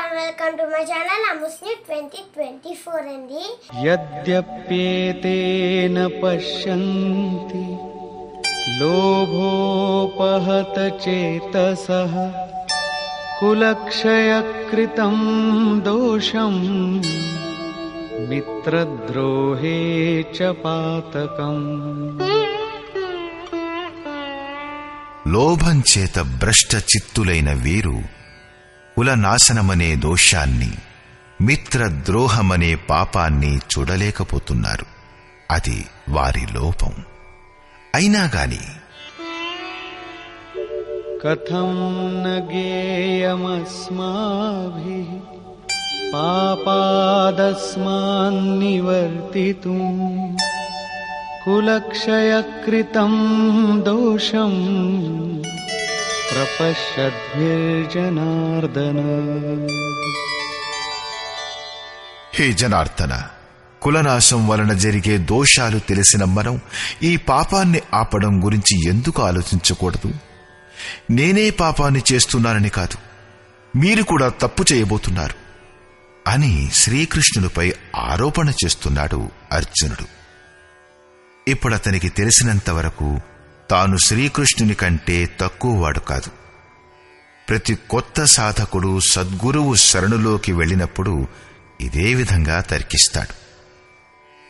and welcome to my channel Amusni 2024 అండి. యద్యప్యేతేన పశ్యంతి లోభోపహత చేతసః కులక్షయకృతం దోషం మిత్రద్రోహే చ పాతకం. లోభం చేత భ్రష్ట చిత్తులైన వీరు కులనాశనమనే దోషాన్ని, మిత్రద్రోహమనే పాపాన్ని చూడలేకపోతున్నారు. అది వారి లోపం. అయినాగాని కథం న గేయమస్మాభిః పాపాదస్మాన్ నివర్తితుం కులక్షయకృతం దోషం ప్రపశ్యద్భిర్జనార్దన. హే జనార్దన, కులనాశం వలన జరిగే దోషాలు తెలిసిన మనం ఈ పాపాన్ని ఆపడం గురించి ఎందుకు ఆలోచించకూడదు? నేనే పాపాన్ని చేస్తున్నానని కాదు, మీరు కూడా తప్పు చేయబోతున్నారు అని శ్రీకృష్ణునిపై ఆరోపణ చేస్తున్నాడు అర్జునుడు. ఇప్పుడతనికి తెలిసినంతవరకు తాను శ్రీకృష్ణుని కంటే తక్కువవాడు కాదు. ప్రతి కొత్త సాధకుడు సద్గురువు శరణులోకి వెళ్ళినప్పుడు ఇదే విధంగా తర్కిస్తాడు.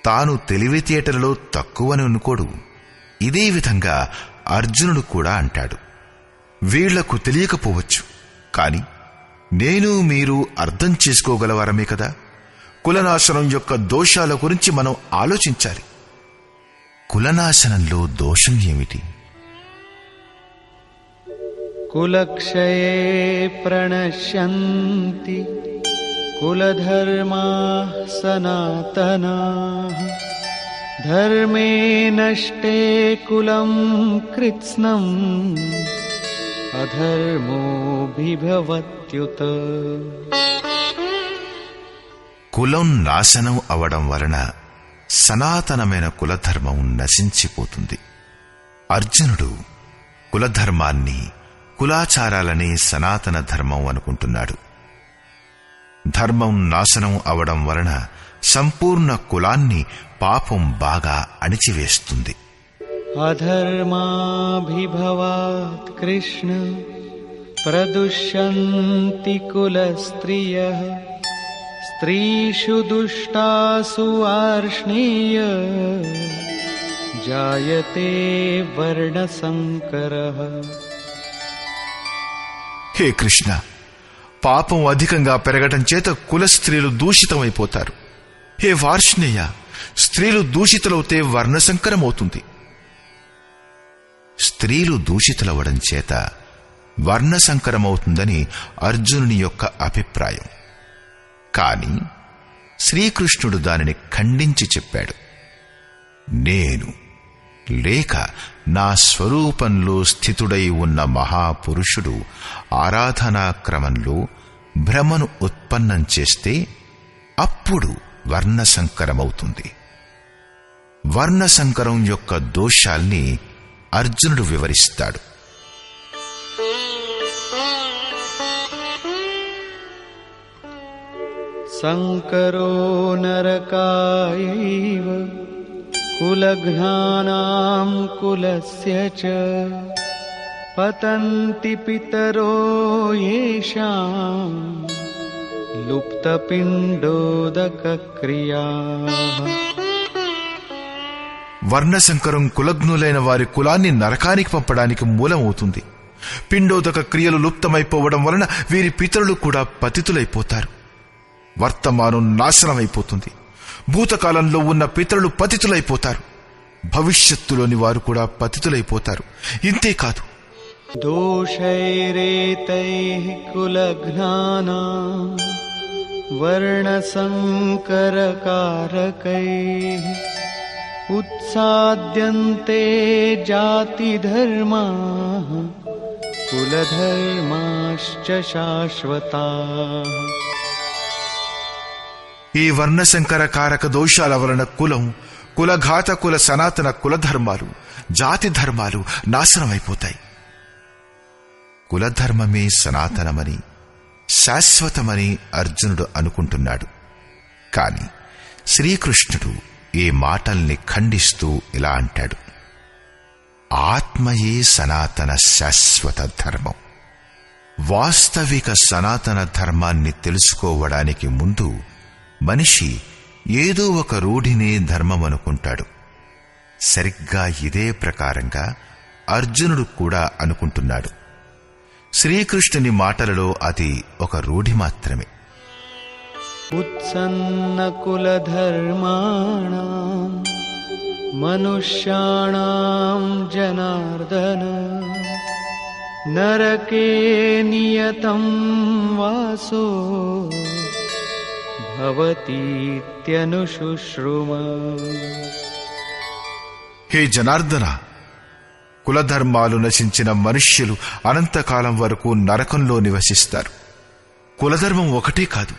తాను తెలివితేటలలో తక్కువని అనుకోడు. ఇదే విధంగా అర్జునుడు కూడా అంటాడు. వీళ్లకు తెలియకపోవచ్చు, కాని నేను మీరు అర్థం చేసుకోగలవారమే కదా. కులనాశనం యొక్క దోషాల గురించి మనం ఆలోచించాలి. కులనాశనంలో దోషం ఏమిటి? కులక్షయే ప్రణశ్యంతి కులధర్మాః సనాతనాః ధర్మే నష్టే కులం కృత్స్నం అధర్మోభిభవత్యుత. కులం నాశనం అవడం వలన సనాతనమైన కులధర్మం నశించిపోతుంది. అర్జునుడు కులధర్మాన్ని, కులాచారాలనే సనాతన ధర్మం అనుకుంటున్నాడు. ధర్మం నాశనం అవడం వలన సంపూర్ణ కులాన్ని పాపం బాగా అణిచివేస్తుంది. అధర్మాభిభవాత్ కృష్ణ ప్రదుష్యంతి కులస్త్రియః స్త్రీషు దుష్టాసు వార్ష్ణేయ జాయతే వర్ణసంకరః. హే కృష్ణ, పాపం అధికంగా పెరగటం చేత కుల స్త్రీలు దూషితమైపోతారు. హే వార్ష్ణేయ, స్త్రీలు దూషితులవుతే వర్ణసంకరమవుతుంది. స్త్రీలు దూషితులవడం చేత వర్ణసంకరమవుతుందని అర్జునుని యొక్క అభిప్రాయం. కాని శ్రీకృష్ణుడు దానిని ఖండించి చెప్పాడు. నేను లేక నా స్వరూపంలో స్థితుడై ఉన్న మహాపురుషుడు ఆరాధనా క్రమంలో భ్రమను ఉత్పన్నం చేస్తే అప్పుడు వర్ణసంకరమవుతుంది. వర్ణసంకరం యొక్క దోషాల్ని అర్జునుడు వివరిస్తాడు. సంకరో నరకాయైవ కులఘ్నానాం కులస్య చ పతంతి పితరో యేషాం లుప్తపిండోదక క్రియాః. వర్ణసంకరం కులగ్నులైన వారి కులాన్ని నరకానికి పంపడానికి మూలమవుతుంది. పిండోదక క్రియలు లుప్తమైపోవడం వలన వీరి పితరులు కూడా పతితులైపోతారు. వర్తమానం నాశనమైపోతుంది. భూతకాలంలో ఉన్న పితరులు పతితులైపోతారు. భవిష్యత్తులోని వారు కూడా పతితులైపోతారు. ఇంతేకాదు, దోషైరేతైః కులఘ్నానాం వర్ణసంకరకారకైః ఉత్సాద్యంతే జాతిధర్మాః కులధర్మాశ్చ శాశ్వతాః. ఈ వర్ణసంకర కారక దోషాల వలన కులం, కులఘాత కుల సనాతన కులధర్మాలు, జాతి ధర్మాలు నాశనమైపోతాయి. కులధర్మమే సనాతనమని శాశ్వతమని అర్జునుడు అనుకుంటున్నాడు. కాని శ్రీకృష్ణుడు ఈ మాటల్ని ఖండిస్తూ ఇలా అంటాడు: ఆత్మయే సనాతన శాశ్వత ధర్మం. వాస్తవిక సనాతన ధర్మాన్ని తెలుసుకోవడానికి ముందు మనిషి ఏదో ఒక రూఢినే ధర్మమనుకుంటాడు. సరిగ్గా ఇదే ప్రకారంగా అర్జునుడు కూడా అనుకుంటున్నాడు. శ్రీకృష్ణుని మాటలలో అది ఒక రూఢి మాత్రమే. ఉత్సన్నకులధర్మాణాం మనుష్యాణాం జనార్దన నరకే నియతం వాసో భవతీత్యనుశుశ్రుమా. హే జనార్దన, కులధర్మాలు నశించిన మనుష్యులు అనంతకాలం వరకు నరకంలో నివసిస్తారు. కులధర్మం ఒకటే కాదు,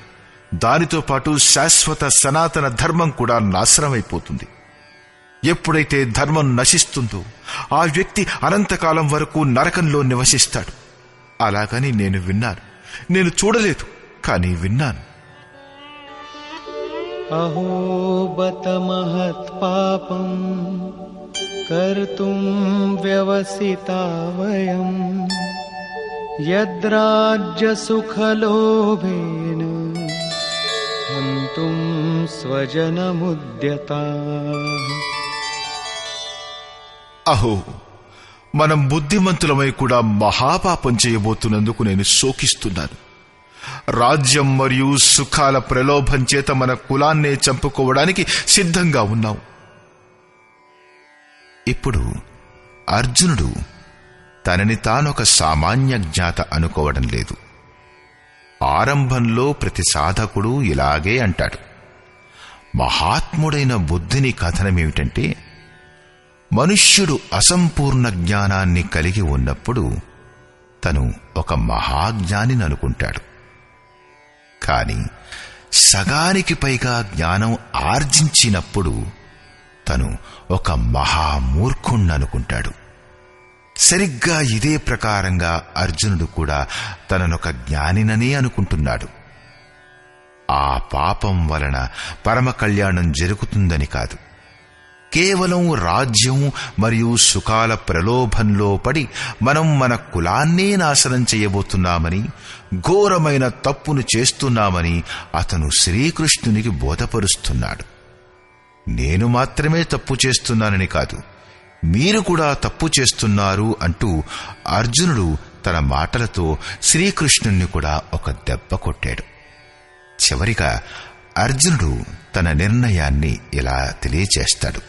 దానితో పాటు శాశ్వత సనాతన ధర్మం కూడా నాశనమైపోతుంది. ఎప్పుడైతే ధర్మం నశిస్తుందో ఆ వ్యక్తి అనంతకాలం వరకు నరకంలో నివసిస్తాడు. అలాగని నేను విన్నాను. నేను చూడలేదు, కానీ విన్నాను. అహో బత మహత్ పాపం కర్తుం వ్యవసితా వయం యద్రాజ్య సుఖలోభేన హంతుం స్వజనముద్యతాః. అహో, మనం బుద్ధిమంతులమై కూడా మహాపాపం చేయబోతున్నందుకు నేను శోకిస్తున్నాను. రాజ్యం మరియు సుఖాల ప్రలోభం చేత మన కులాన్నే చంపుకోవడానికి సిద్ధంగా ఉన్నాం. ఇప్పుడు అర్జునుడు తనని తానొక సామాన్య జ్ఞాత అనుకోవడం లేదు. ఆరంభంలో ప్రతి సాధకుడు ఇలాగే అంటాడు. మహాత్ముడైన బుద్ధిని కథనమేమిటంటే, మనుష్యుడు అసంపూర్ణ జ్ఞానాన్ని కలిగి ఉన్నప్పుడు తను ఒక మహాజ్ఞానిని అనుకుంటాడు. కాని సగానికి పైగా జ్ఞానం ఆర్జించినప్పుడు తను ఒక మహామూర్ఖుణ్ణనుకుంటాడు. సరిగ్గా ఇదే ప్రకారంగా అర్జునుడు కూడా తననొక జ్ఞానిననే అనుకుంటున్నాడు. ఆ పాపం వలన పరమ కళ్యాణం జరుగుతుందని కాదు, కేవలం రాజ్యం మరియు సుఖాల ప్రలోభంలో పడి మనం మన కులాన్నే నాశనం చేయబోతున్నామని, ఘోరమైన తప్పును చేస్తున్నామని అతను శ్రీకృష్ణునికి బోధపరుస్తున్నాడు. నేను మాత్రమే తప్పు చేస్తున్నానని కాదు, మీరు కూడా తప్పు చేస్తున్నారు అంటూ అర్జునుడు తన మాటలతో శ్రీకృష్ణుణ్ణి కూడా ఒక దెబ్బ కొట్టాడు. చివరిగా అర్జునుడు తన నిర్ణయాన్ని ఇలా తెలియచేస్తాడు: